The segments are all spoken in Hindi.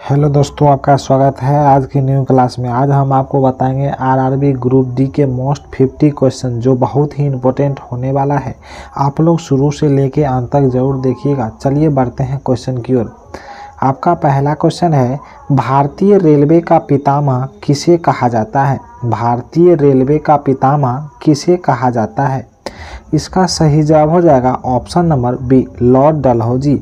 हेलो दोस्तों, आपका स्वागत है आज की न्यू क्लास में। आज हम आपको बताएंगे आरआरबी ग्रुप डी के मोस्ट 50 क्वेश्चन जो बहुत ही इम्पोर्टेंट होने वाला है। आप लोग शुरू से लेके अंत तक जरूर देखिएगा। चलिए बढ़ते हैं क्वेश्चन की ओर। आपका पहला क्वेश्चन है, भारतीय रेलवे का पितामह किसे कहा जाता है? भारतीय रेलवे का पितामह किसे कहा जाता है? इसका सही जवाब हो जाएगा option number B, Lord Dalhousie.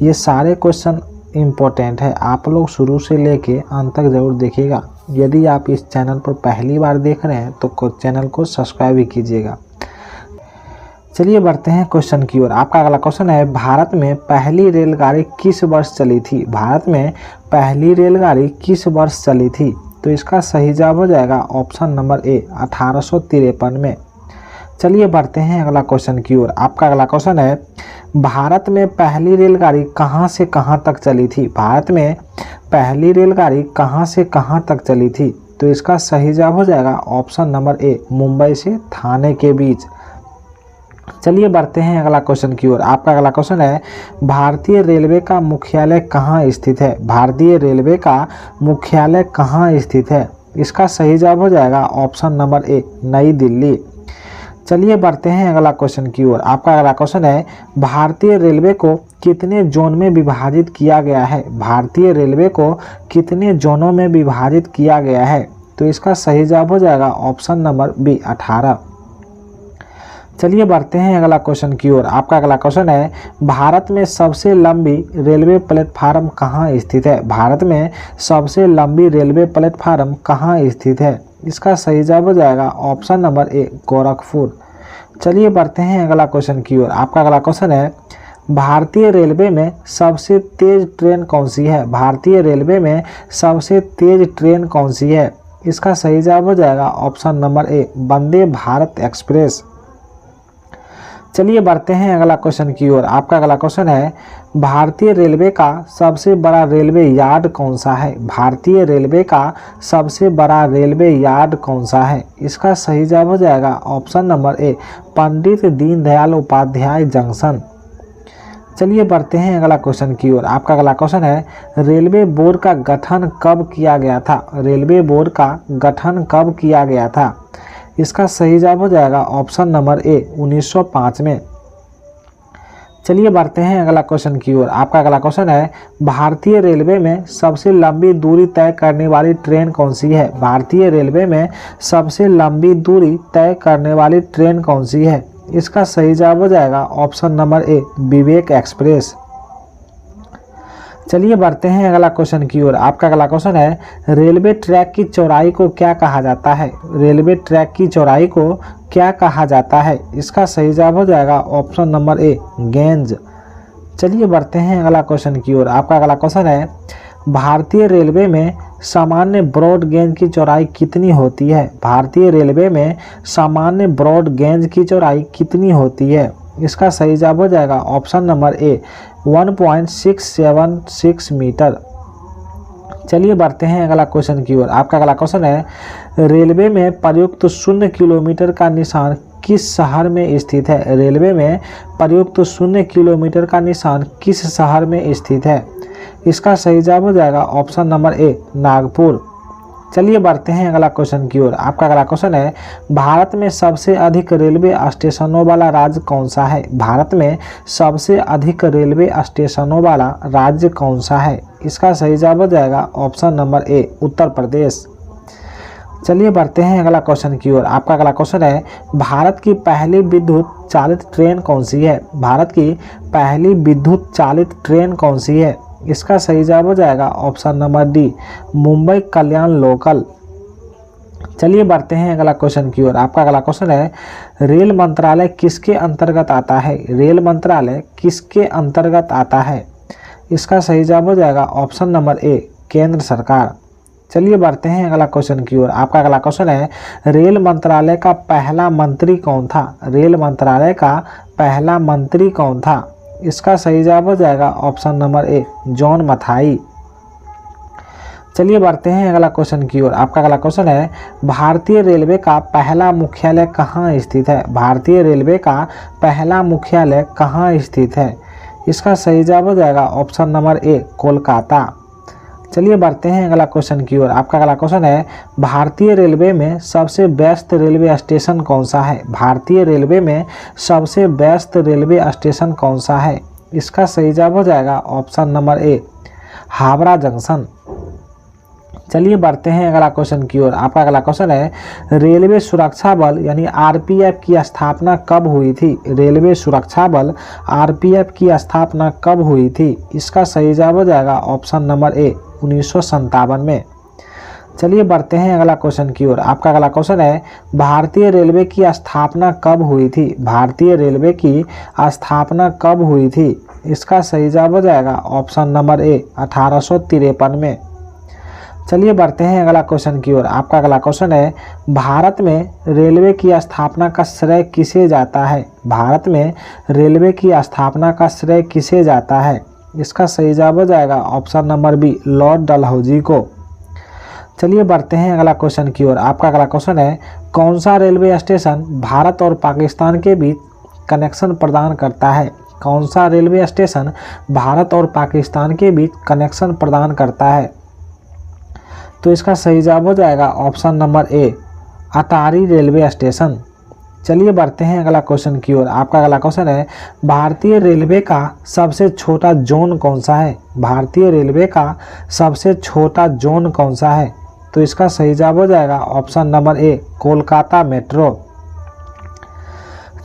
ये सारे क्वेश्चन इम्पोर्टेंट है, आप लोग शुरू से लेके अंत तक ज़रूर देखिएगा। यदि आप इस चैनल पर पहली बार देख रहे हैं तो चैनल को सब्सक्राइब भी कीजिएगा। चलिए बढ़ते हैं क्वेश्चन की ओर। आपका अगला क्वेश्चन है, भारत में पहली रेलगाड़ी किस वर्ष चली थी? भारत में पहली रेलगाड़ी किस वर्ष चली थी? तो इसका सही जवाब हो जाएगा ऑप्शन नंबर ए, 1853 में। चलिए बढ़ते हैं अगला क्वेश्चन की ओर। आपका अगला क्वेश्चन है, भारत में पहली रेलगाड़ी कहां से कहां तक चली थी? भारत में पहली रेलगाड़ी कहां से कहां तक चली थी? तो इसका सही जवाब हो जाएगा ऑप्शन नंबर ए, मुंबई से थाने के बीच। चलिए बढ़ते हैं अगला क्वेश्चन की ओर। आपका अगला क्वेश्चन है, भारतीय रेलवे का मुख्यालय कहां स्थित है? भारतीय रेलवे का मुख्यालय कहां स्थित है? इसका सही जवाब हो जाएगा ऑप्शन नंबर ए, नई दिल्ली। चलिए बढ़ते हैं अगला क्वेश्चन की ओर। आपका अगला क्वेश्चन है, भारतीय रेलवे को कितने जोन में विभाजित किया गया है? भारतीय रेलवे को कितने जोनों में विभाजित किया गया है? तो इसका सही जवाब हो जाएगा ऑप्शन नंबर बी, 18। चलिए बढ़ते हैं अगला क्वेश्चन की ओर। आपका अगला क्वेश्चन है, भारत में सबसे लंबी रेलवे प्लेटफार्म कहाँ स्थित है? भारत में सबसे लंबी रेलवे प्लेटफार्म कहाँ स्थित है? इसका सही जवाब हो जाएगा ऑप्शन नंबर ए, गोरखपुर। चलिए बढ़ते हैं अगला क्वेश्चन की ओर। आपका अगला क्वेश्चन है, भारतीय रेलवे में सबसे तेज ट्रेन कौन सी है? भारतीय रेलवे में सबसे तेज ट्रेन कौन सी है? इसका सही जवाब हो जाएगा ऑप्शन नंबर ए, वंदे भारत एक्सप्रेस। चलिए बढ़ते हैं अगला क्वेश्चन की ओर। आपका अगला क्वेश्चन है, भारतीय रेलवे का सबसे बड़ा रेलवे यार्ड कौन सा है? भारतीय रेलवे का सबसे बड़ा रेलवे यार्ड कौन सा है? इसका सही जवाब हो जाएगा option number A, Pandit Deendayal Upadhyay junction. चलिए बढ़ते हैं अगला क्वेश्चन की ओर। आपका अगला क्वेश्चन है, रेलवे बोर्ड का गठन कब किया गया था? रेलवे बोर्ड का गठन कब किया गया था? इसका सही जवाब हो जाएगा ऑप्शन नंबर ए, 1905 में। चलिए बढ़ते हैं अगला क्वेश्चन की ओर। आपका अगला क्वेश्चन है, भारतीय रेलवे में सबसे लंबी दूरी तय करने वाली ट्रेन कौन सी है? भारतीय रेलवे में सबसे लंबी दूरी तय करने वाली ट्रेन कौन सी है? इसका सही जवाब हो जाएगा ऑप्शन नंबर ए, विवेक एक्सप्रेस। चलिए बढ़ते हैं अगला क्वेश्चन की ओर। आपका अगला क्वेश्चन है, रेलवे ट्रैक की चौड़ाई को क्या कहा जाता है? रेलवे ट्रैक की चौड़ाई को क्या कहा जाता है? इसका सही जवाब हो जाएगा ऑप्शन नंबर ए, गेज। चलिए बढ़ते हैं अगला क्वेश्चन की ओर। आपका अगला क्वेश्चन है, भारतीय रेलवे में सामान्य ब्रॉड गेज की चौड़ाई कितनी होती है? भारतीय रेलवे में सामान्य ब्रॉड गेज की चौड़ाई कितनी होती है? इसका सही जवाब हो जाएगा ऑप्शन नंबर ए, 1.676 मीटर। चलिए बढ़ते हैं अगला क्वेश्चन की ओर। आपका अगला क्वेश्चन है, रेलवे में प्रयुक्त 0 किलोमीटर का निशान किस शहर में स्थित है? रेलवे में प्रयुक्त 0 किलोमीटर का निशान किस शहर में स्थित है? इसका सही जवाब हो जाएगा ऑप्शन नंबर ए, नागपुर। चलिए बढ़ते हैं अगला क्वेश्चन की ओर। आपका अगला क्वेश्चन है, भारत में सबसे अधिक रेलवे स्टेशनों वाला राज्य कौन सा है? भारत में सबसे अधिक रेलवे स्टेशनों वाला राज्य कौन सा है? इसका सही जवाब हो जाएगा ऑप्शन नंबर ए, उत्तर प्रदेश। चलिए बढ़ते हैं अगला क्वेश्चन की ओर। आपका अगला क्वेश्चन है, भारत की पहली विद्युत चालित ट्रेन कौन सी है? भारत की पहली विद्युत चालित ट्रेन कौन सी है? इसका सही जवाब हो जाएगा ऑप्शन नंबर डी, मुंबई कल्याण लोकल। चलिए बढ़ते हैं अगला क्वेश्चन की ओर। आपका अगला क्वेश्चन है, रेल मंत्रालय किसके अंतर्गत आता है? रेल मंत्रालय किसके अंतर्गत आता है? इसका सही जवाब हो जाएगा ऑप्शन नंबर ए, केंद्र सरकार। चलिए बढ़ते हैं अगला क्वेश्चन की ओर। आपका अगला क्वेश्चन है, रेल मंत्रालय का पहला मंत्री कौन था? रेल मंत्रालय का पहला मंत्री कौन था? इसका सही जवाब हो जाएगा ऑप्शन नंबर ए, जॉन मथाई। चलिए बढ़ते हैं अगला क्वेश्चन की ओर। आपका अगला क्वेश्चन है, भारतीय रेलवे का पहला मुख्यालय कहाँ स्थित है? भारतीय रेलवे का पहला मुख्यालय कहाँ स्थित है? इसका सही जवाब हो जाएगा ऑप्शन नंबर ए, कोलकाता। चलिए बढ़ते हैं अगला क्वेश्चन की ओर। आपका अगला क्वेश्चन है भारतीय रेलवे में सबसे व्यस्त रेलवे स्टेशन कौन सा है। भारतीय रेलवे में सबसे व्यस्त रेलवे स्टेशन कौन सा है। इसका सही जवाब हो जाएगा ऑप्शन नंबर ए, हावड़ा जंक्शन। चलिए बढ़ते हैं अगला क्वेश्चन की ओर। आपका अगला क्वेश्चन है रेलवे सुरक्षा बल यानी आरपीएफ की स्थापना कब हुई थी। रेलवे सुरक्षा बल आरपीएफ की स्थापना कब हुई थी। इसका सही जवाब हो जाएगा ऑप्शन नंबर ए, 1957 में। चलिए बढ़ते हैं अगला क्वेश्चन की ओर। आपका अगला क्वेश्चन है भारतीय रेलवे की स्थापना कब हुई थी। भारतीय रेलवे की स्थापना कब हुई थी। इसका सही जवाब हो जाएगा ऑप्शन नंबर ए, 1853 में। चलिए बढ़ते हैं अगला क्वेश्चन की ओर। आपका अगला क्वेश्चन है भारत में रेलवे की स्थापना का श्रेय किसे जाता है। भारत में रेलवे की स्थापना का श्रेय किसे जाता है। इसका सही जवाब हो जाएगा option number B, Lord Dalhousie को। चलिए बढ़ते हैं अगला क्वेश्चन की ओर। आपका अगला क्वेश्चन है कौन सा रेलवे स्टेशन भारत और पाकिस्तान के बीच कनेक्शन प्रदान करता है। कौन सा रेलवे स्टेशन भारत और पाकिस्तान के बीच कनेक्शन प्रदान करता है। तो इसका सही जवाब हो जाएगा ऑप्शन नंबर ए, अटारी रेलवे स्टेशन। चलिए बढ़ते हैं अगला क्वेश्चन की ओर। आपका अगला क्वेश्चन है भारतीय रेलवे का सबसे छोटा जोन कौन सा है। भारतीय रेलवे का सबसे छोटा जोन कौन सा है। तो इसका सही जवाब हो जाएगा ऑप्शन नंबर ए, कोलकाता मेट्रो।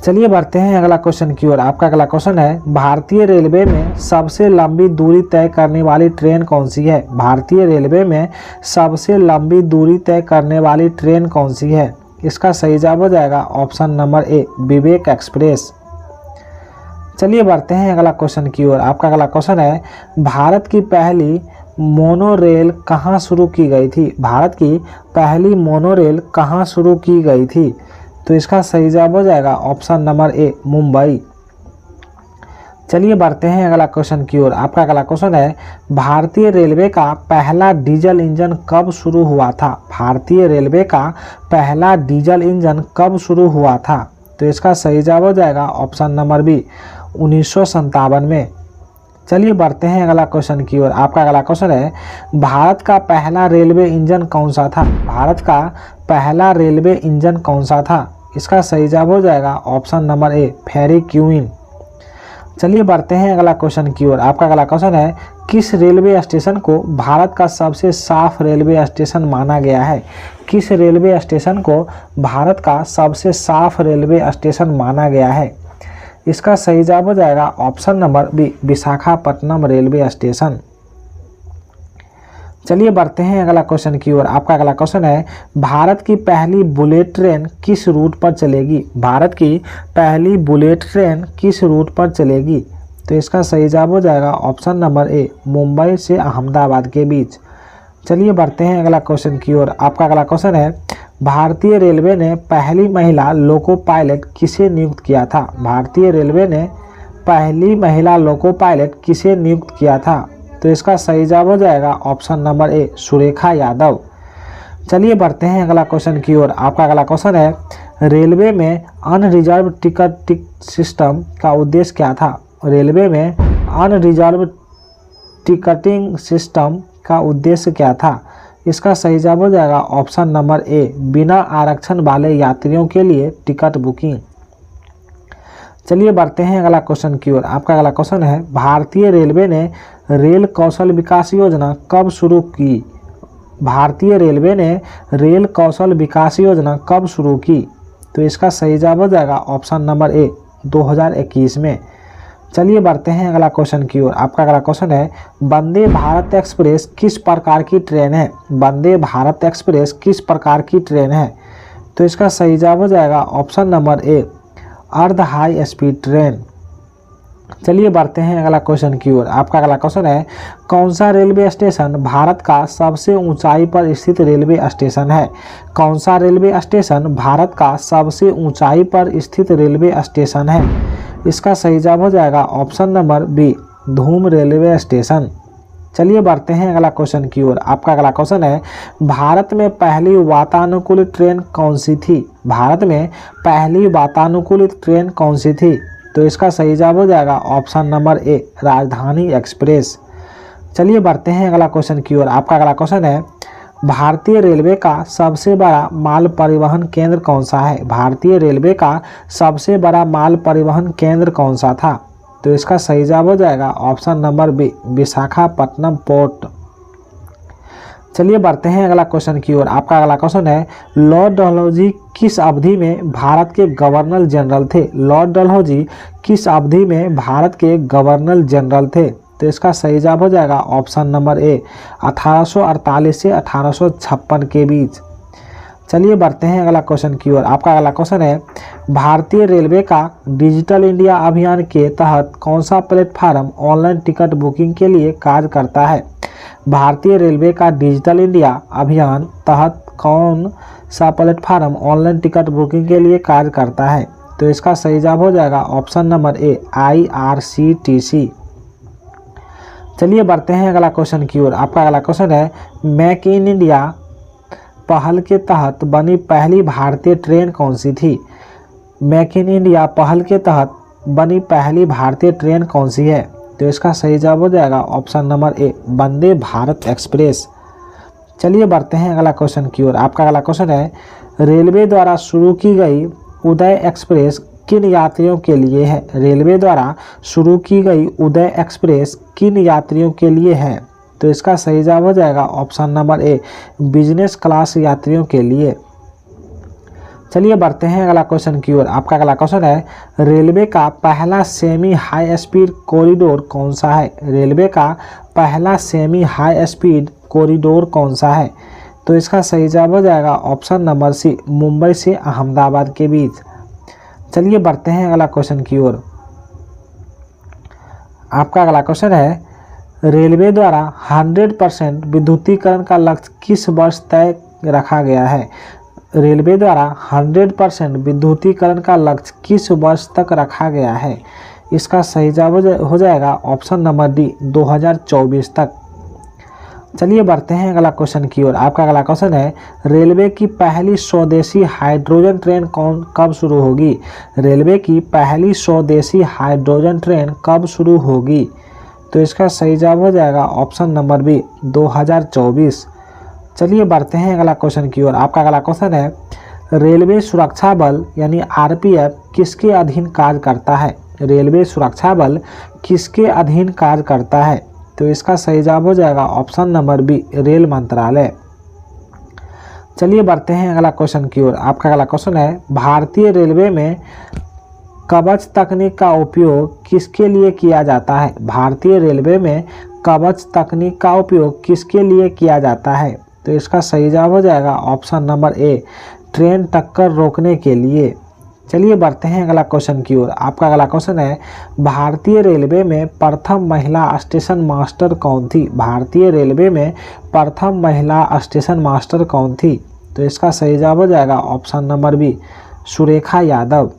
चलिए बढ़ते हैं अगला क्वेश्चन की ओर। आपका अगला क्वेश्चन है भारतीय रेलवे में सबसे लंबी दूरी तय करने वाली ट्रेन कौन सी है। भारतीय रेलवे में सबसे लंबी दूरी तय करने वाली ट्रेन कौन सी है। इसका सही जवाब हो जाएगा ऑप्शन नंबर ए, विवेक एक्सप्रेस। चलिए बढ़ते हैं अगला क्वेश्चन की ओर। आपका अगला क्वेश्चन है भारत की पहली मोनोरेल कहाँ शुरू की गई थी। भारत की पहली मोनोरेल कहाँ शुरू की गई थी। तो इसका सही जवाब हो जाएगा ऑप्शन नंबर ए, मुंबई। चलिए बढ़ते हैं अगला क्वेश्चन की ओर। आपका अगला क्वेश्चन है भारतीय रेलवे का पहला डीजल इंजन कब शुरू हुआ था। भारतीय रेलवे का पहला डीजल इंजन कब शुरू हुआ था। तो इसका सही जवाब हो जाएगा ऑप्शन नंबर बी, 1957 में। चलिए बढ़ते हैं अगला क्वेश्चन की ओर। आपका अगला क्वेश्चन है भारत का पहला रेलवे इंजन कौन सा था। भारत का पहला रेलवे इंजन कौन सा था। इसका सही जवाब हो जाएगा option number A, Fairy Queen. चलिए बढ़ते हैं अगला क्वेश्चन की ओर। आपका अगला क्वेश्चन है किस रेलवे स्टेशन को भारत का सबसे साफ रेलवे स्टेशन माना गया है। किस रेलवे स्टेशन को भारत का सबसे साफ रेलवे स्टेशन माना गया है। इसका सही जवाब हो जाएगा option number B, Visakhapatnam railway station. चलिए बढ़ते हैं अगला क्वेश्चन की ओर। आपका अगला क्वेश्चन है भारत की पहली बुलेट ट्रेन किस रूट पर चलेगी। भारत की पहली बुलेट ट्रेन किस रूट पर चलेगी। तो इसका सही जवाब हो जाएगा ऑप्शन नंबर ए, मुंबई से अहमदाबाद के बीच। चलिए बढ़ते हैं अगला क्वेश्चन की ओर। आपका अगला क्वेश्चन है भारतीय रेलवे ने पहली महिला लोको पायलट किसे नियुक्त किया था। भारतीय रेलवे ने पहली महिला लोको पायलट किसे नियुक्त किया था। तो इसका सही जवाब हो जाएगा ऑप्शन नंबर ए, सुरेखा यादव। चलिए बढ़ते हैं अगला क्वेश्चन की ओर। आपका अगला क्वेश्चन है रेलवे में अनरिजर्व टिकट सिस्टम का उद्देश्य क्या था। रेलवे में अनरिजर्व टिकटिंग सिस्टम का उद्देश्य क्या था। इसका सही जवाब हो जाएगा ऑप्शन नंबर ए, बिना आरक्षण वाले यात्रियों के लिए टिकट बुकिंग। चलिए बढ़ते हैं अगला क्वेश्चन की ओर। आपका अगला क्वेश्चन है भारतीय रेलवे ने रेल कौशल विकास योजना कब शुरू की। भारतीय रेलवे ने रेल कौशल विकास योजना कब शुरू की। तो इसका सही जवाब हो जाएगा ऑप्शन नंबर ए, 2021 में। चलिए बढ़ते हैं अगला क्वेश्चन की ओर। आपका अगला क्वेश्चन है वंदे भारत एक्सप्रेस किस प्रकार की ट्रेन है। वंदे भारत एक्सप्रेस किस प्रकार की ट्रेन है। तो इसका सही जवाब हो जाएगा ऑप्शन नंबर ए, अर्ध हाई स्पीड ट्रेन। चलिए बढ़ते हैं अगला क्वेश्चन की ओर। आपका अगला क्वेश्चन है कौन सा रेलवे स्टेशन भारत का सबसे ऊंचाई पर स्थित रेलवे स्टेशन है। कौन सा रेलवे स्टेशन भारत का सबसे ऊंचाई पर स्थित रेलवे स्टेशन है। इसका सही जवाब हो जाएगा ऑप्शन नंबर बी, धूम रेलवे स्टेशन। चलिए बढ़ते हैं अगला क्वेश्चन की ओर। आपका अगला क्वेश्चन है भारत में पहली वातानुकूलित ट्रेन कौन सी थी। भारत में पहली वातानुकूलित ट्रेन कौन सी थी। तो इसका सही जवाब हो जाएगा ऑप्शन नंबर ए, राजधानी एक्सप्रेस। चलिए बढ़ते हैं अगला क्वेश्चन की ओर। आपका अगला क्वेश्चन है, भारतीय रेलवे का सबसे बड़ा माल परिवहन केंद्र कौन सा है? भारतीय रेलवे का सबसे बड़ा माल परिवहन केंद्र कौन सा था? तो इसका सही जवाब हो जाएगा option number B, Visakhapatnam port. चलिए बढ़ते हैं अगला क्वेश्चन की ओर। आपका अगला क्वेश्चन है, लॉर्ड डलहौजी किस अवधि में भारत के गवर्नर जनरल थे? लॉर्ड डलहौजी किस अवधि में भारत के गवर्नर जनरल थे? तो इसका सही जवाब हो जाएगा ऑप्शन नंबर ए, 1848 से 1856 के बीच। चलिए बढ़ते हैं अगला क्वेश्चन की ओर। आपका अगला क्वेश्चन है, भारतीय रेलवे का डिजिटल इंडिया अभियान के तहत कौन सा प्लेटफार्म ऑनलाइन टिकट बुकिंग के लिए कार्य करता है? भारतीय रेलवे का डिजिटल इंडिया अभियान तहत कौन सा प्लेटफार्म ऑनलाइन टिकट बुकिंग के लिए कार्य करता है? तो इसका सही जवाब हो जाएगा ऑप्शन नंबर ए, IRCTC। चलिए बढ़ते हैं अगला क्वेश्चन की ओर। आपका अगला क्वेश्चन है, मेक इन इंडिया पहल के तहत बनी पहली भारतीय ट्रेन कौन सी थी? मेक इन इंडिया पहल के तहत बनी पहली भारतीय ट्रेन कौन सी है? तो इसका सही जवाब हो जाएगा ऑप्शन नंबर ए, वंदे भारत एक्सप्रेस। चलिए बढ़ते हैं अगला क्वेश्चन की ओर। आपका अगला क्वेश्चन है, रेलवे द्वारा शुरू की गई उदय एक्सप्रेस किन यात्रियों के लिए है? रेलवे द्वारा शुरू की गई उदय एक्सप्रेस किन यात्रियों के लिए है? तो इसका सही जवाब हो जाएगा ऑप्शन नंबर ए, बिजनेस क्लास यात्रियों के लिए। चलिए बढ़ते हैं अगला क्वेश्चन की ओर। आपका अगला क्वेश्चन है, रेलवे का पहला सेमी हाई स्पीड कॉरिडोर कौन सा है? रेलवे का पहला सेमी हाई स्पीड कॉरिडोर कौन सा है? तो इसका सही जवाब हो जाएगा ऑप्शन नंबर सी, मुंबई से अहमदाबाद के बीच। चलिए बढ़ते हैं अगला क्वेश्चन की ओर। आपका अगला क्वेश्चन है, रेलवे द्वारा 100% विद्युतीकरण का लक्ष्य किस वर्ष तय रखा गया है? रेलवे द्वारा 100% विद्युतीकरण का लक्ष्य किस वर्ष तक रखा गया है? इसका सही जवाब हो जाएगा ऑप्शन नंबर डी, 2024 तक। चलिए बढ़ते हैं अगला क्वेश्चन की ओर। आपका अगला क्वेश्चन है, रेलवे की पहली स्वदेशी हाइड्रोजन ट्रेन कब शुरू होगी? रेलवे की पहली स्वदेशी हाइड्रोजन ट्रेन कब शुरू होगी? तो इसका सही जवाब हो जाएगा ऑप्शन नंबर बी, 2024। चलिए बढ़ते हैं अगला क्वेश्चन की ओर। आपका अगला क्वेश्चन है, रेलवे सुरक्षा बल यानी RPF किसके अधीन कार्य करता है? रेलवे सुरक्षा बल किसके अधीन कार्य करता है? तो इसका सही जवाब हो जाएगा ऑप्शन नंबर बी, रेल मंत्रालय। चलिए बढ़ते हैं अगला क्वेश्चन की ओर। आपका अगला क्वेश्चन है, भारतीय रेलवे में कवच तकनीक का उपयोग किसके लिए किया जाता है? भारतीय रेलवे में कवच तकनीक का उपयोग किसके लिए किया जाता है? तो इसका सही जवाब हो जाएगा ऑप्शन नंबर ए, ट्रेन टक्कर रोकने के लिए। चलिए बढ़ते हैं अगला क्वेश्चन की ओर। आपका अगला क्वेश्चन है, भारतीय रेलवे में प्रथम महिला स्टेशन मास्टर कौन थी? भारतीय रेलवे में प्रथम महिला स्टेशन मास्टर कौन थी? तो इसका सही जवाब हो जाएगा option number B, Surekha Yadav.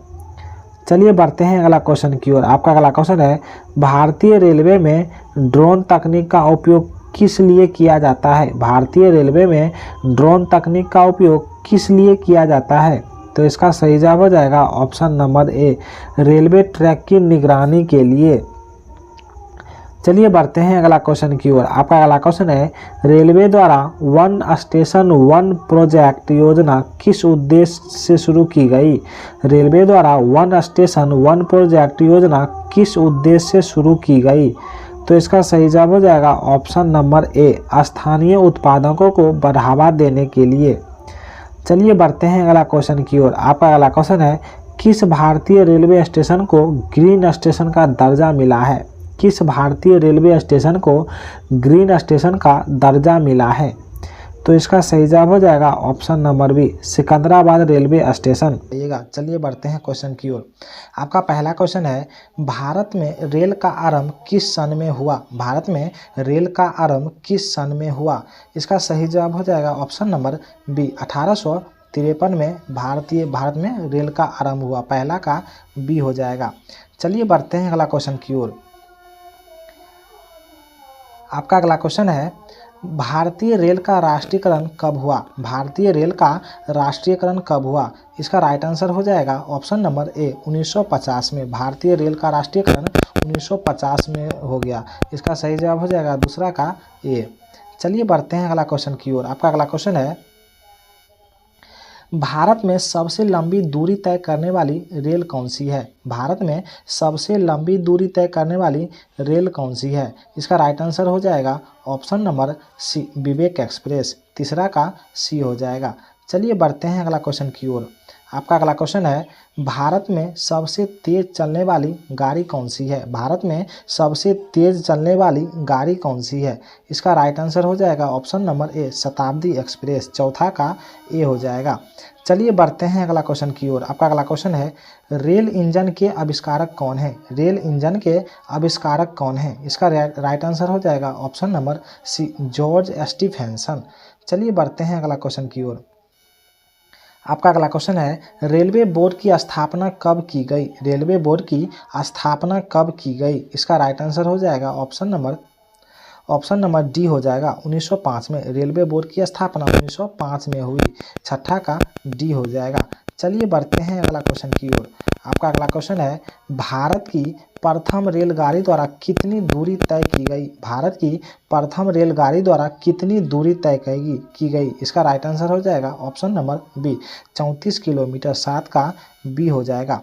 चलिए बढ़ते हैं अगला क्वेश्चन की ओर। आपका अगला क्वेश्चन है, भारतीय रेलवे में ड्रोन तकनीक का उपयोग किस लिए किया जाता है? भारतीय रेलवे में ड्रोन तकनीक का उपयोग किस लिए किया जाता है? तो इसका सही जवाब हो जाएगा ऑप्शन नंबर ए, रेलवे ट्रैक की निगरानी के लिए। चलिए बढ़ते हैं अगला क्वेश्चन की ओर। आपका अगला क्वेश्चन है, रेलवे द्वारा वन स्टेशन वन प्रोजेक्ट योजना किस उद्देश्य से शुरू की गई? रेलवे द्वारा वन स्टेशन वन प्रोजेक्ट योजना किस उद्देश्य से शुरू की गई? तो इसका सही जवाब हो जाएगा ऑप्शन नंबर ए, स्थानीय उत्पादकों को बढ़ावा देने के लिए। चलिए बढ़ते हैं अगला क्वेश्चन की ओर। आपका अगला क्वेश्चन है, किस भारतीय रेलवे स्टेशन को ग्रीन स्टेशन का दर्जा मिला है? किस भारतीय रेलवे स्टेशन को ग्रीन स्टेशन का दर्जा मिला है? तो इसका सही जवाब हो जाएगा option number B, Secunderabad railway station. चलिए बढ़ते हैं क्वेश्चन की ओर। आपका पहला क्वेश्चन है, भारत में रेल का आरंभ किस सन में हुआ? भारत में रेल का आरंभ किस सन में हुआ? इसका सही जवाब हो जाएगा ऑप्शन नंबर बी, 1853 में भारत में रेल का आरंभ हुआ। पहला का बी हो जाएगा। चलिए बढ़ते हैं अगला क्वेश्चन की ओर। आपका अगला क्वेश्चन है, भारतीय रेल का राष्ट्रीयकरण कब हुआ? भारतीय रेल का राष्ट्रीयकरण कब हुआ? इसका राइट आंसर हो जाएगा ऑप्शन नंबर ए, 1950 में। भारतीय रेल का राष्ट्रीयकरण 1950 में हो गया। इसका सही जवाब हो जाएगा दूसरा का ए। चलिए बढ़ते हैं अगला क्वेश्चन की ओर। आपका अगला क्वेश्चन है, भारत में सबसे लंबी दूरी तय करने वाली रेल कौन सी है? भारत में सबसे लंबी दूरी तय करने वाली रेल कौन सी है? इसका राइट आंसर हो जाएगा ऑप्शन नंबर सी, विवेक एक्सप्रेस। तीसरा का सी हो जाएगा। चलिए बढ़ते हैं अगला क्वेश्चन की ओर। आपका अगला क्वेश्चन है, भारत में सबसे तेज चलने वाली गाड़ी कौन सी है? भारत में सबसे तेज चलने वाली गाड़ी कौन सी है? इसका राइट आंसर हो जाएगा ऑप्शन नंबर ए, शताब्दी एक्सप्रेस। चौथा का ए हो जाएगा। चलिए बढ़ते हैं अगला क्वेश्चन की ओर। आपका अगला क्वेश्चन है, रेल इंजन के आविष्कारक कौन है? रेल इंजन के आविष्कारक कौन है? इसका राइट आंसर हो जाएगा option number C, George Stephenson. चलिए बढ़ते हैं अगला क्वेश्चन की ओर। आपका अगला क्वेश्चन है, रेलवे बोर्ड की स्थापना कब की गई? रेलवे बोर्ड की स्थापना कब की गई? इसका राइट आंसर हो जाएगा ऑप्शन नंबर डी हो जाएगा, 1905 में। रेलवे बोर्ड की स्थापना 1905 में हुई। छठा का डी हो जाएगा। चलिए बढ़ते हैं अगला क्वेश्चन की ओर। आपका अगला क्वेश्चन है, भारत की प्रथम रेलगाड़ी द्वारा कितनी दूरी तय की गई? भारत की प्रथम रेलगाड़ी द्वारा कितनी दूरी तय की गई? इसका राइट आंसर हो जाएगा ऑप्शन नंबर बी, 34 किलोमीटर। 7 का बी हो जाएगा।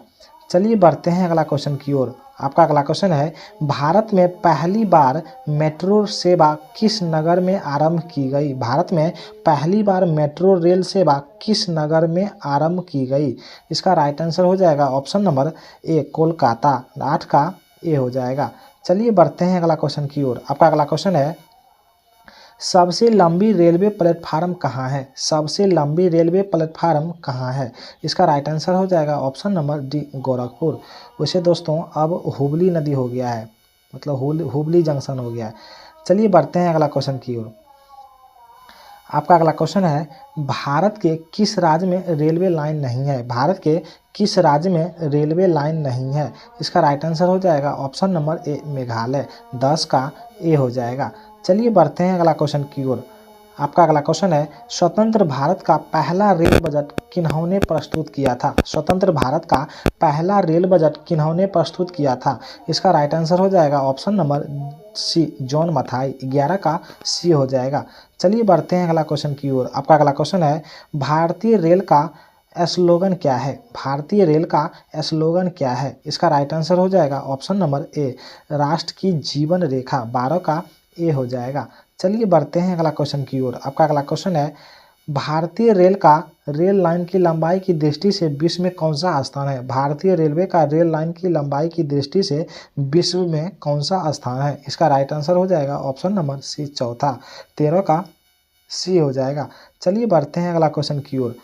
चलिए बढ़ते हैं अगला क्वेश्चन की ओर। आपका अगला क्वेश्चन है, भारत में पहली बार मेट्रो सेवा किस नगर में आरंभ की गई? भारत में पहली बार मेट्रो रेल सेवा किस नगर में आरंभ की गई? इसका राइट आंसर हो जाएगा ऑप्शन नंबर ए, कोलकाता। 8 का ए हो जाएगा। चलिए बढ़ते हैं अगला क्वेश्चन की ओर। आपका अगला क्वेश्चन है, सबसे लंबी रेलवे प्लेटफार्म कहाँ है? सबसे लंबी रेलवे प्लेटफार्म कहाँ है? इसका राइट आंसर हो जाएगा ऑप्शन नंबर डी, गोरखपुर। वैसे दोस्तों अब हुबली नदी हो गया है, मतलब हुबली जंक्शन हो गया है। चलिए बढ़ते हैं अगला क्वेश्चन की ओर। आपका अगला क्वेश्चन है, भारत के किस राज्य में रेलवे लाइन नहीं है? भारत के किस राज्य में रेलवे लाइन नहीं है? इसका राइट आंसर हो जाएगा ऑप्शन नंबर ए, मेघालय। 10 का ए हो जाएगा। चलिए बढ़ते हैं अगला क्वेश्चन की ओर। आपका अगला क्वेश्चन है, स्वतंत्र भारत का पहला रेल बजट किन्होंने प्रस्तुत किया था? स्वतंत्र भारत का पहला रेल बजट किन्होंने प्रस्तुत किया था? इसका राइट आंसर हो जाएगा option number C, John Mathai. 11 का सी हो जाएगा। चलिए बढ़ते हैं अगला क्वेश्चन की ओर। आपका अगला क्वेश्चन है, भारतीय रेल का स्लोगन क्या है? भारतीय रेल का स्लोगन क्या है? इसका राइट आंसर हो जाएगा ऑप्शन नंबर ए, राष्ट्र की जीवन रेखा। 12 का ए हो जाएगा। चलिए बढ़ते हैं अगला क्वेश्चन की ओर। आपका अगला क्वेश्चन है, भारतीय रेल का रेल लाइन की लंबाई की दृष्टि से विश्व में कौन सा स्थान है? भारतीय रेलवे का रेल लाइन की लंबाई की दृष्टि से विश्व में कौन सा स्थान है? इसका राइट आंसर हो जाएगा ऑप्शन नंबर सी, चौथा। 13 का सी हो जाएगा। चलिए बढ़ते हैं अगला क्वेश्चन की ओर।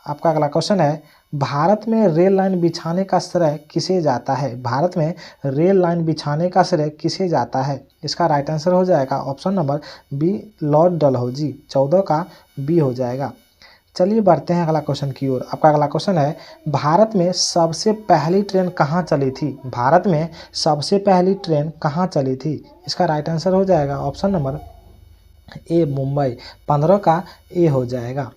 आपका अगला क्वेश्चन है, भारत में रेल लाइन बिछाने का श्रेय किसे जाता है? भारत में रेल लाइन बिछाने का श्रेय किसे जाता है? इसका राइट आंसर हो जाएगा option number B, Lord Dalhousie. 14 का बी हो जाएगा। चलिए बढ़ते हैं अगला क्वेश्चन की ओर। आपका अगला क्वेश्चन है, भारत में सबसे पहली ट्रेन कहाँ चली थी? भारत में सबसे पहली ट्रेन कहाँ चली थी? इसका राइट आंसर हो जाएगा ऑप्शन नंबर ए, मुंबई। 15 का ए हो जाएगा।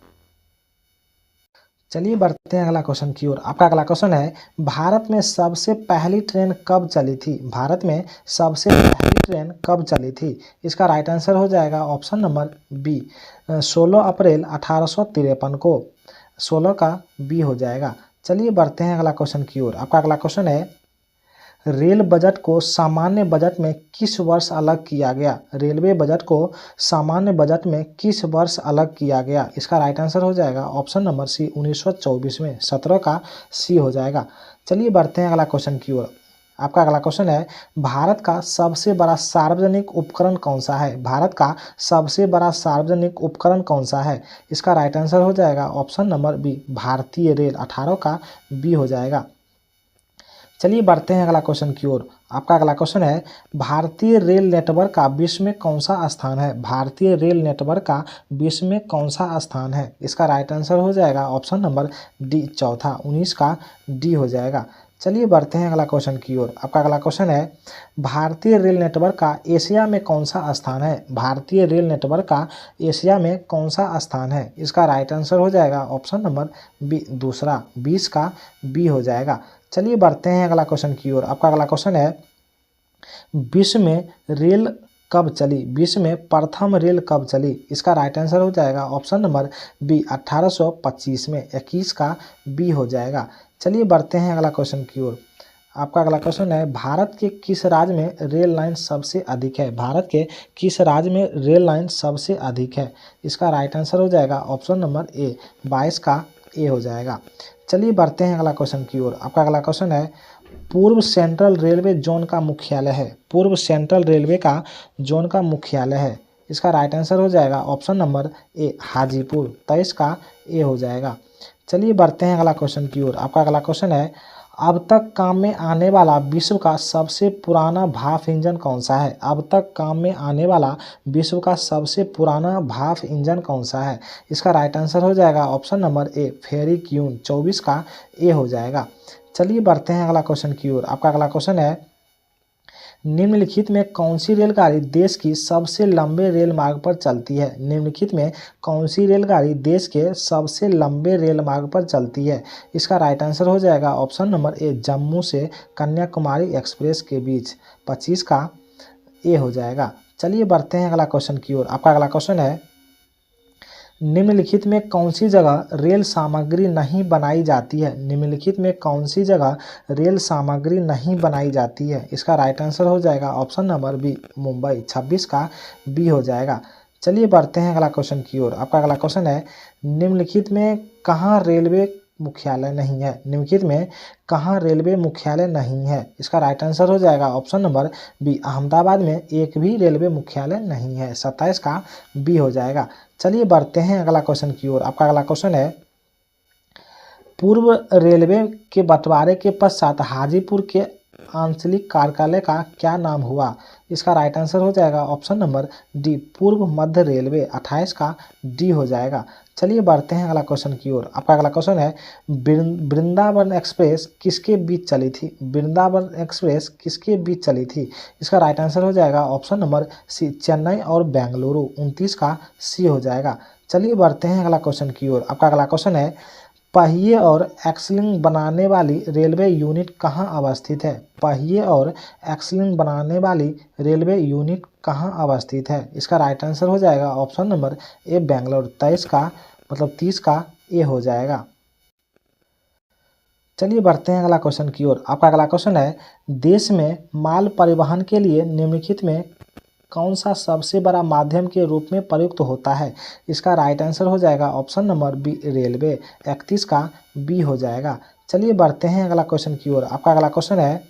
चलिए बढ़ते हैं अगला क्वेश्चन की ओर। आपका अगला क्वेश्चन है, भारत में सबसे पहली ट्रेन कब चली थी? भारत में सबसे पहली ट्रेन कब चली थी? इसका राइट आंसर हो जाएगा ऑप्शन नंबर बी, 16 अप्रैल 1853 को। 16 का बी हो जाएगा। चलिए बढ़ते हैं अगला क्वेश्चन की ओर। आपका अगला क्वेश्चन है, रेल बजट को सामान्य बजट में किस वर्ष अलग किया गया? रेलवे बजट को सामान्य बजट में किस वर्ष अलग किया गया? इसका राइट आंसर हो जाएगा ऑप्शन नंबर सी, 1924 में। 17 का सी हो जाएगा। चलिए बढ़ते हैं अगला क्वेश्चन की ओर। आपका अगला क्वेश्चन है, भारत का सबसे बड़ा सार्वजनिक उपकरण कौन सा है? भारत का सबसे बड़ा सार्वजनिक उपकरण कौन सा है? इसका राइट आंसर हो जाएगा ऑप्शन नंबर बी, भारतीय रेल। 18 का बी हो जाएगा। चलिए बढ़ते हैं अगला क्वेश्चन की ओर। आपका अगला क्वेश्चन है, भारतीय रेल नेटवर्क का विश्व में कौन सा स्थान है? भारतीय रेल नेटवर्क का विश्व में कौन सा स्थान है? इसका राइट आंसर हो जाएगा ऑप्शन नंबर डी, चौथा। 19 का डी हो जाएगा। चलिए बढ़ते हैं अगला क्वेश्चन की ओर। आपका अगला क्वेश्चन है, भारतीय रेल नेटवर्क का एशिया में कौन सा स्थान है? भारतीय रेल नेटवर्क का एशिया में कौन सा स्थान है? इसका राइट आंसर हो जाएगा ऑप्शन नंबर बी, दूसरा। 20 का बी हो जाएगा। चलिए बढ़ते हैं अगला क्वेश्चन की ओर। आपका अगला क्वेश्चन है, विश्व में रेल कब चली? विश्व में प्रथम रेल कब चली? इसका राइट आंसर हो जाएगा ऑप्शन नंबर बी 1825 में। 21 का बी हो जाएगा। चलिए बढ़ते हैं अगला क्वेश्चन की ओर। आपका अगला क्वेश्चन है, भारत के किस राज्य में रेल लाइन सबसे अधिक है? भारत के किस राज्य में रेल लाइन सबसे अधिक है? इसका राइट आंसर हो जाएगा ऑप्शन नंबर ए 22 का ए हो जाएगा। चलिए बढ़ते हैं अगला क्वेश्चन की ओर। आपका अगला क्वेश्चन है, पूर्व सेंट्रल रेलवे जोन का मुख्यालय है। पूर्व सेंट्रल रेलवे का जोन का मुख्यालय है। इसका राइट आंसर हो जाएगा ऑप्शन नंबर ए हाजीपुर। 23 का ए हो जाएगा। चलिए बढ़ते हैं अगला क्वेश्चन की ओर। आपका अगला क्वेश्चन है, अब तक काम में आने वाला विश्व का सबसे पुराना भाप इंजन कौन सा है? अब तक काम में आने वाला विश्व का सबसे पुराना भाप इंजन कौन सा है? इसका राइट आंसर हो जाएगा ऑप्शन नंबर ए फेरिक्यून। 24 का ए हो जाएगा। चलिए बढ़ते हैं अगला क्वेश्चन की ओर। आपका अगला क्वेश्चन है, निम्नलिखित में कौन सी रेलगाड़ी देश की सबसे लंबे रेल मार्ग पर चलती है? निम्नलिखित में कौन सी रेलगाड़ी देश के सबसे लंबे रेल मार्ग पर चलती है? इसका राइट आंसर हो जाएगा ऑप्शन नंबर ए जम्मू से कन्याकुमारी एक्सप्रेस के बीच। 25 का ए हो जाएगा। चलिए बढ़ते हैं अगला क्वेश्चन की ओर। आपका अगला क्वेश्चन है, निम्नलिखित में कौन सी जगह रेल सामग्री नहीं बनाई जाती है? निम्नलिखित में कौन सी जगह रेल सामग्री नहीं बनाई जाती है? इसका राइट आंसर हो जाएगा ऑप्शन नंबर बी मुंबई। 26 का बी हो जाएगा। चलिए बढ़ते हैं अगला क्वेश्चन की ओर। आपका अगला क्वेश्चन है, निम्नलिखित में कहाँ रेलवे मुख्यालय नहीं है? निम्नलिखित में कहाँ रेलवे मुख्यालय नहीं है? इसका राइट आंसर हो जाएगा ऑप्शन नंबर बी अहमदाबाद में एक भी रेलवे मुख्यालय नहीं है। 27 का बी हो जाएगा। चलिए बढ़ते हैं अगला क्वेश्चन की ओर। आपका अगला क्वेश्चन है, पूर्व रेलवे के बंटवारे के पश्चात हाजीपुर के आंचलिक कार्यालय का क्या नाम हुआ? इसका राइट आंसर हो जाएगा ऑप्शन नंबर डी पूर्व मध्य रेलवे। 28 का डी हो जाएगा। चलिए बढ़ते हैं अगला क्वेश्चन की ओर। आपका अगला क्वेश्चन है, वृंदावन एक्सप्रेस किसके बीच चली थी? वृंदावन एक्सप्रेस किसके बीच चली थी? इसका राइट आंसर हो जाएगा ऑप्शन नंबर सी चेन्नई और बेंगलुरु। 29 का सी हो जाएगा। चलिए बढ़ते हैं अगला क्वेश्चन की ओर। आपका अगला क्वेश्चन है, पहिए और एक्सलिंग बनाने वाली रेलवे यूनिट कहाँ अवस्थित है? पहिए और एक्सलिंग बनाने वाली रेलवे यूनिट कहाँ अवस्थित है? इसका राइट आंसर हो जाएगा ऑप्शन नंबर ए बेंगलोर। 23 का 30 का ए हो जाएगा। चलिए बढ़ते हैं अगला क्वेश्चन की ओर। आपका अगला क्वेश्चन है, देश में माल परिवहन के लिए निम्नलिखित में कौन सा सबसे बड़ा माध्यम के रूप में प्रयुक्त होता है? इसका राइट आंसर हो जाएगा ऑप्शन नंबर बी रेलवे। 31 का बी हो जाएगा। चलिए बढ़ते हैं अगला क्वेश्चन की ओर। आपका अगला क्वेश्चन है,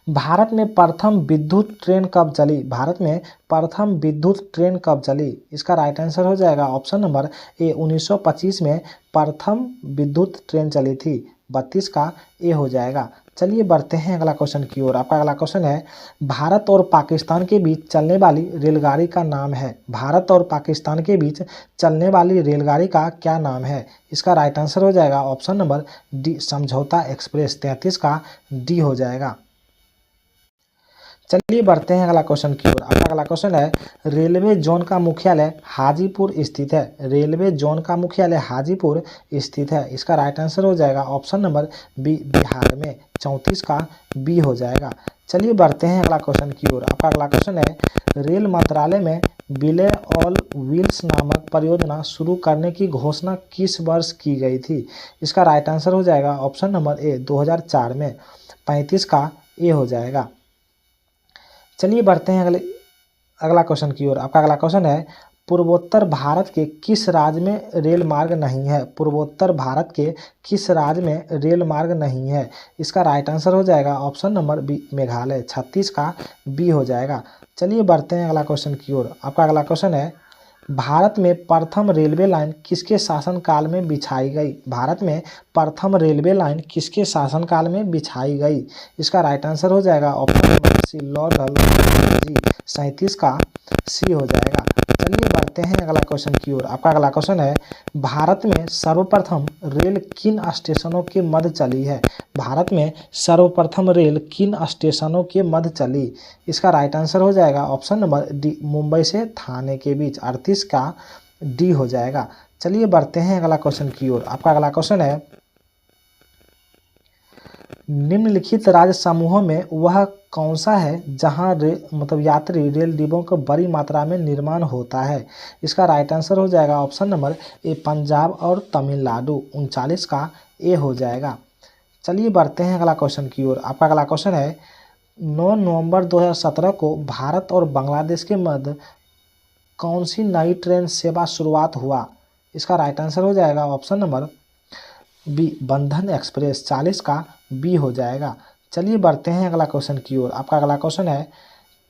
भारत में प्रथम विद्युत ट्रेन कब चली? भारत में प्रथम विद्युत ट्रेन कब चली? इसका राइट आंसर हो जाएगा ऑप्शन नंबर ए 1925 में प्रथम विद्युत ट्रेन चली थी। 32 का ए हो जाएगा। चलिए बढ़ते हैं अगला क्वेश्चन की ओर। आपका अगला क्वेश्चन है, भारत और पाकिस्तान के बीच चलने वाली रेलगाड़ी का नाम है? भारत और पाकिस्तान के बीच चलने वाली रेलगाड़ी का क्या नाम है? इसका राइट आंसर हो जाएगा ऑप्शन नंबर डी समझौता एक्सप्रेस। 33 का डी हो जाएगा। चलिए बढ़ते हैं अगला क्वेश्चन की ओर। आपका अगला क्वेश्चन है, रेलवे जोन का मुख्यालय हाजीपुर स्थित है। रेलवे जोन का मुख्यालय हाजीपुर स्थित है। इसका राइट आंसर हो जाएगा ऑप्शन नंबर बी बिहार में। 34 का बी हो जाएगा। चलिए बढ़ते हैं अगला क्वेश्चन की ओर। आपका अगला क्वेश्चन है, रेल मंत्रालय में विलय ऑल व्हील्स नामक परियोजना शुरू करने की घोषणा किस वर्ष की गई थी? इसका राइट आंसर हो जाएगा ऑप्शन नंबर ए 2004 में। 35 का ए हो जाएगा। चलिए बढ़ते हैं अगला क्वेश्चन की ओर। आपका अगला क्वेश्चन है, पूर्वोत्तर भारत के किस राज्य में रेल मार्ग नहीं है? पूर्वोत्तर भारत के किस राज्य में रेल मार्ग नहीं है? इसका राइट आंसर हो जाएगा ऑप्शन नंबर बी मेघालय। 36 का बी हो जाएगा। चलिए बढ़ते हैं अगला क्वेश्चन की ओर। आपका अगला क्वेश्चन है, भारत में प्रथम रेलवे लाइन किसके शासनकाल में बिछाई गई? भारत में प्रथम रेलवे लाइन किसके शासनकाल में बिछाई गई? इसका राइट आंसर हो जाएगा ऑप्शन नंबर सी लॉर्ड हल्दोई। 37 का सी हो जाएगा। चलिए बढ़ते हैं अगला क्वेश्चन की ओर। आपका अगला क्वेश्चन है, भारत में सर्वप्रथम रेल किन स्टेशनों के मध्य चली है? भारत में सर्वप्रथम रेल किन स्टेशनों के मध्य चली? इसका राइट आंसर हो जाएगा ऑप्शन नंबर डी मुंबई से थाने के बीच। 38 का डी हो जाएगा। चलिए बढ़ते हैं अगला क्वेश्चन की ओर। आपका अगला क्वेश्चन है, निम्नलिखित राज्य समूहों में वह कौन सा है जहां मतलब यात्री रेल डिब्बों का बड़ी मात्रा में निर्माण होता है? इसका राइट आंसर हो जाएगा ऑप्शन नंबर ए, पंजाब और तमिलनाडु। 39 का ए हो जाएगा। चलिए बढ़ते हैं अगला क्वेश्चन की ओर। आपका अगला क्वेश्चन है 9 नवंबर 2017 को भारत और बांग्लादेश के मध्य कौन सी नई ट्रेन सेवा शुरुआत हुआ? इसका राइट आंसर हो जाएगा ऑप्शन नंबर बी, बंधन एक्सप्रेस। 40 का बी हो जाएगा। चलिए बढ़ते हैं अगला क्वेश्चन की ओर। आपका अगला क्वेश्चन है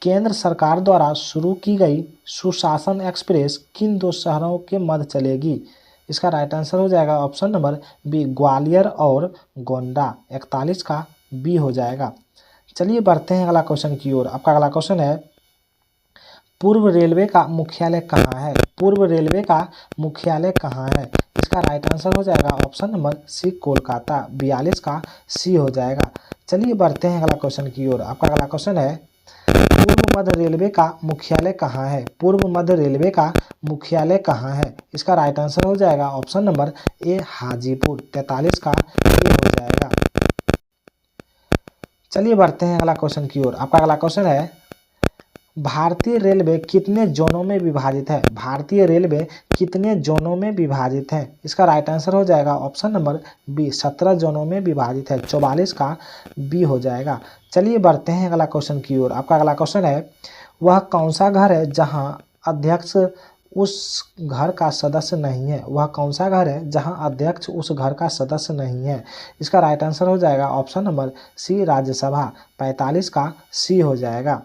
केंद्र सरकार द्वारा शुरू की गई सुशासन एक्सप्रेस किन दो शहरों के मध्य चलेगी? इसका राइट आंसर हो जाएगा ऑप्शन नंबर बी, ग्वालियर और गोंडा। 41 का बी हो जाएगा। चलिए बढ़ते हैं अगला क्वेश्चन की ओर। आपका अगला क्वेश्चन है पूर्व रेलवे का मुख्यालय कहाँ है? पूर्व रेलवे का मुख्यालय कहाँ है? इसका राइट आंसर हो जाएगा ऑप्शन नंबर सी, कोलकाता। 42 का सी हो जाएगा। चलिए बढ़ते हैं अगला क्वेश्चन की ओर। आपका अगला क्वेश्चन है पूर्व मध्य रेलवे का मुख्यालय कहाँ है? पूर्व मध्य रेलवे का मुख्यालय कहाँ है? इसका राइट आंसर हो जाएगा ऑप्शन नंबर ए, हाजीपुर। 43 का ए हो जाएगा। चलिए बढ़ते हैं अगला क्वेश्चन की ओर। आपका अगला क्वेश्चन है भारतीय रेलवे कितने जोनों में विभाजित है? भारतीय रेलवे कितने जोनों में विभाजित है? इसका राइट आंसर हो जाएगा ऑप्शन नंबर बी, 17 जोनों में विभाजित है। 44 का बी हो जाएगा। चलिए बढ़ते हैं अगला क्वेश्चन की ओर। आपका अगला क्वेश्चन है वह कौन सा घर है जहां अध्यक्ष उस घर का सदस्य नहीं है? वह कौन सा घर है जहां अध्यक्ष उस घर का सदस्य नहीं है? इसका राइट आंसर हो जाएगा ऑप्शन नंबर सी, राज्यसभा। 45 का सी हो जाएगा।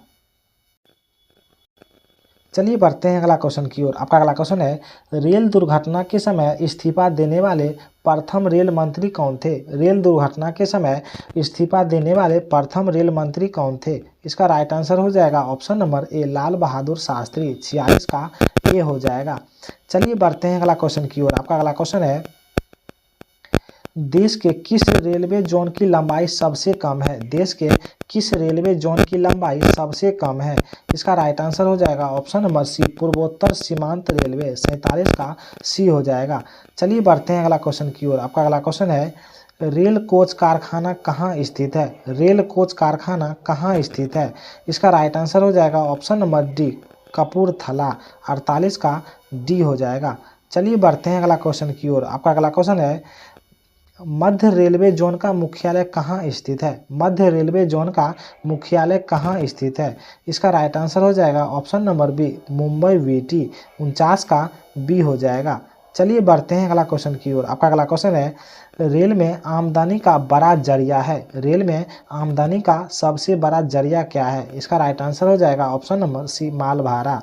चलिए बढ़ते हैं अगला क्वेश्चन की ओर। आपका अगला क्वेश्चन है रेल दुर्घटना के समय इस्तीफा देने वाले प्रथम रेल मंत्री कौन थे? रेल दुर्घटना के समय इस्तीफा देने वाले प्रथम रेल मंत्री कौन थे? इसका राइट आंसर हो जाएगा ऑप्शन नंबर ए, लाल बहादुर शास्त्री। 46 का ए हो जाएगा। चलिए बढ़ते हैं अगला क्वेश्चन की ओर। आपका अगला क्वेश्चन है देश के किस रेलवे जोन की लंबाई सबसे कम है? देश के किस रेलवे जोन की लंबाई सबसे कम है? इसका राइट आंसर हो जाएगा ऑप्शन नंबर सी, पूर्वोत्तर सीमांत रेलवे। 47 का सी हो जाएगा। चलिए बढ़ते हैं अगला क्वेश्चन की ओर। आपका अगला क्वेश्चन है रेल कोच कारखाना कहाँ स्थित है? रेल कोच कारखाना कहाँ स्थित है? इसका राइट आंसर हो जाएगा ऑप्शन नंबर डी, कपूरथला। 48 का डी हो जाएगा। चलिए बढ़ते हैं अगला क्वेश्चन की ओर। आपका अगला क्वेश्चन है मध्य रेलवे जोन का मुख्यालय कहाँ स्थित है? मध्य रेलवे जोन का मुख्यालय कहाँ स्थित है? इसका राइट आंसर हो जाएगा option number B, Mumbai VT. 49 का बी हो जाएगा। चलिए बढ़ते हैं अगला क्वेश्चन की ओर। आपका अगला क्वेश्चन है रेल में आमदनी का बड़ा जरिया है। रेल में आमदनी का सबसे बड़ा जरिया क्या है? इसका राइट आंसर हो जाएगा ऑप्शन नंबर सी, माल भाड़ा।